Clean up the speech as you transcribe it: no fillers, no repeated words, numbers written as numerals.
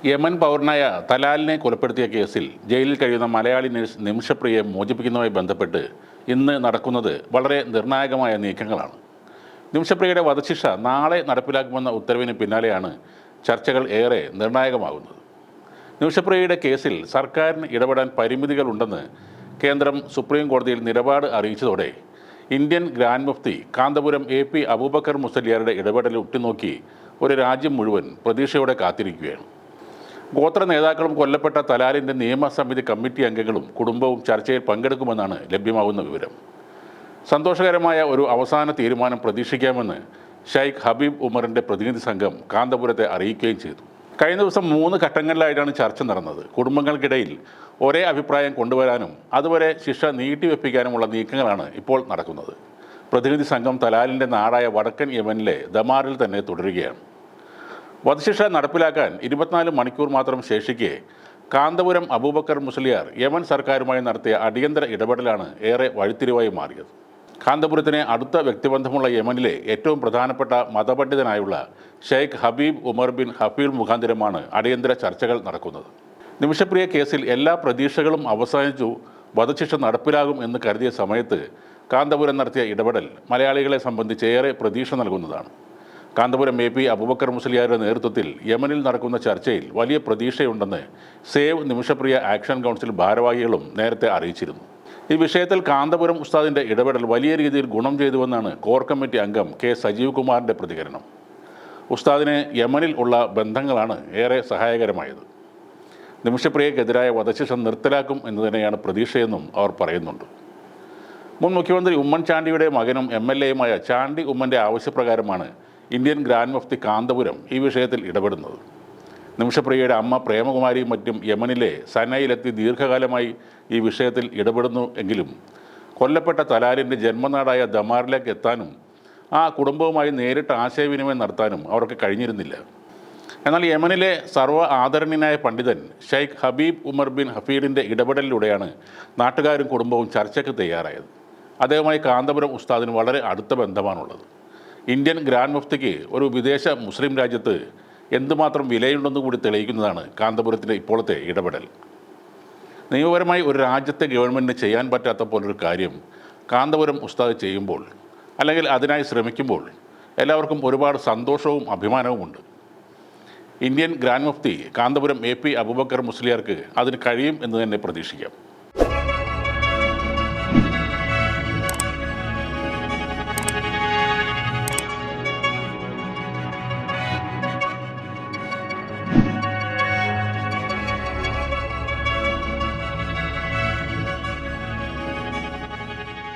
Yemen പൗരനായ തലാലിനെ കൊലപ്പെടുത്തിയ കേസിൽ ജയിലിൽ കഴിയുന്ന മലയാളി നഴ്സ് നിമിഷപ്രിയയെ മോചിപ്പിക്കുന്നതുമായി ബന്ധപ്പെട്ട് ഇന്ന് നടക്കുന്നത് വളരെ നിർണായകമായ നീക്കങ്ങളാണ്. നിമിഷപ്രിയയുടെ വധശിക്ഷ നാളെ നടപ്പിലാക്കുമെന്ന ഉത്തരവിന് പിന്നാലെയാണ് ചർച്ചകൾ ഏറെ നിർണായകമാകുന്നത്. നിമിഷപ്രിയയുടെ കേസിൽ സർക്കാരിന് ഇടപെടാൻ പരിമിതികളുണ്ടെന്ന് കേന്ദ്രം സുപ്രീം കോടതിയിൽ നിലപാട് അറിയിച്ചതോടെ Indian grand mufti Kanthapuram AP Abubakar മുസലിയാരുടെ ഇടപെടൽ ഉറ്റുനോക്കി ഒരു രാജ്യം മുഴുവൻ പ്രതീക്ഷയോടെ കാത്തിരിക്കുകയാണ്. ഗോത്ര നേതാക്കളും കൊല്ലപ്പെട്ട തലാലിൻ്റെ നിയമസമിതി കമ്മിറ്റി അംഗങ്ങളും കുടുംബവും ചർച്ചയിൽ പങ്കെടുക്കുമെന്നാണ് ലഭ്യമാകുന്ന വിവരം. സന്തോഷകരമായ ഒരു അവസാന തീരുമാനം പ്രതീക്ഷിക്കാമെന്ന് ഷെയ്ഖ് ഹബീബ് ഉമറിൻ്റെ പ്രതിനിധി സംഘം കാന്തപുരത്തെ അറിയിക്കുകയും ചെയ്തു. കഴിഞ്ഞ ദിവസം 3 ഘട്ടങ്ങളിലായിട്ടാണ് ചർച്ച നടന്നത്. കുടുംബങ്ങൾക്കിടയിൽ ഒരേ അഭിപ്രായം കൊണ്ടുവരാനും അതുവരെ ശിക്ഷ നീട്ടിവെപ്പിക്കാനുമുള്ള നീക്കങ്ങളാണ് ഇപ്പോൾ നടക്കുന്നത്. പ്രതിനിധി സംഘം തലാലിൻ്റെ നാടായ വടക്കൻ യമനിലെ ദമാറിൽ തന്നെ തുടരുകയാണ്. വധശിക്ഷ നടപ്പിലാക്കാൻ 24 മണിക്കൂർ മാത്രം ശേഷിക്കെ കാന്തപുരം അബൂബക്കർ മുസ്ലിയാർ യമൻ സർക്കാരുമായി നടത്തിയ അടിയന്തര ഇടപെടലാണ് ഏറെ വഴിത്തിരിവായി മാറിയത്. കാന്തപുരത്തിന് അടുത്ത വ്യക്തിബന്ധമുള്ള യമനിലെ ഏറ്റവും പ്രധാനപ്പെട്ട മതപണ്ഡിതനായുള്ള ഷെയ്ഖ് ഹബീബ് ഉമർ ബിൻ ഹഫീൽ മുഖാന്തരമാണ് അടിയന്തര ചർച്ചകൾ നടക്കുന്നത്. നിമിഷപ്രിയ കേസിൽ എല്ലാ പ്രതീക്ഷകളും അവസാനിച്ചു, വധശിക്ഷ നടപ്പിലാകും എന്ന് കരുതിയ സമയത്ത് കാന്തപുരം നടത്തിയ ഇടപെടൽ മലയാളികളെ സംബന്ധിച്ച് ഏറെ പ്രതീക്ഷ നൽകുന്നതാണ്. കാന്തപുരം AP അബൂബക്കർ മുസ്ലിയാരുടെ നേതൃത്വത്തിൽ യമനിൽ നടക്കുന്ന ചർച്ചയിൽ വലിയ പ്രതീക്ഷയുണ്ടെന്ന് സേവ് നിമിഷപ്രിയ ആക്ഷൻ കൗൺസിൽ ഭാരവാഹികളും നേരത്തെ അറിയിച്ചിരുന്നു. ഈ വിഷയത്തിൽ കാന്തപുരം ഉസ്താദിൻ്റെ ഇടപെടൽ വലിയ രീതിയിൽ ഗുണം ചെയ്തുവെന്നാണ് കോർ കമ്മിറ്റി അംഗം K സജീവ് കുമാറിൻ്റെ പ്രതികരണം. ഉസ്താദിന് യമനിൽ ഉള്ള ബന്ധങ്ങളാണ് ഏറെ സഹായകരമായത്. നിമിഷപ്രിയക്കെതിരായ വധശിക്ഷ നിർത്തലാക്കും എന്ന് തന്നെയാണ് പ്രതീക്ഷയെന്നും അവർ പറയുന്നുണ്ട്. മുൻ മുഖ്യമന്ത്രി ഉമ്മൻചാണ്ടിയുടെ മകനും MLAയുമായ Chandy ഉമ്മൻ്റെ ആവശ്യപ്രകാരമാണ് Indian grand mufti Kanthapuram ഈ വിഷയത്തിൽ ഇടപെടുന്നത്. നിമിഷപ്രിയയുടെ അമ്മ പ്രേമകുമാരിയും മറ്റും യമനിലെ സനയിലെത്തി ദീർഘകാലമായി ഈ വിഷയത്തിൽ ഇടപെടുന്നു എങ്കിലും കൊല്ലപ്പെട്ട തലാലിൻ്റെ ജന്മനാടായ ദമാറിലേക്ക് എത്താനും ആ കുടുംബവുമായി നേരിട്ട് ആശയവിനിമയം നടത്താനും അവർക്ക് കഴിഞ്ഞിരുന്നില്ല. എന്നാൽ യമനിലെ സർവ്വ ആദരണീയനായ പണ്ഡിതൻ ഷെയ്ഖ് ഹബീബ് ഉമർ ബിൻ ഹഫീഡിൻ്റെ ഇടപെടലിലൂടെയാണ് നാട്ടുകാരും കുടുംബവും ചർച്ചയ്ക്ക് തയ്യാറായത്. അദ്ദേഹവുമായി കാന്തപുരം ഉസ്താദിന് വളരെ അടുത്ത ബന്ധമാണുള്ളത്. ഇന്ത്യൻ ഗ്രാൻഡ് മുഫ്തിക്ക് ഒരു വിദേശ മുസ്ലിം രാജ്യത്ത് എന്തുമാത്രം വിലയുണ്ടെന്ന് കൂടി തെളിയിക്കുന്നതാണ് കാന്തപുരത്തിൻ്റെ ഇപ്പോഴത്തെ ഇടപെടൽ. നിയമപരമായി ഒരു രാജ്യത്തെ ഗവൺമെൻറ്റിന് ചെയ്യാൻ പറ്റാത്ത പോലൊരു കാര്യം കാന്തപുരം ഉസ്താദ് ചെയ്യുമ്പോൾ, അല്ലെങ്കിൽ അതിനായി ശ്രമിക്കുമ്പോൾ എല്ലാവർക്കും ഒരുപാട് സന്തോഷവും അഭിമാനവുമുണ്ട്. Indian grand mufti Kanthapuram AP Abubakar മുസ്ലിയാർക്ക് അതിന് കഴിയും എന്ന് തന്നെ പ്രതീക്ഷിക്കാം.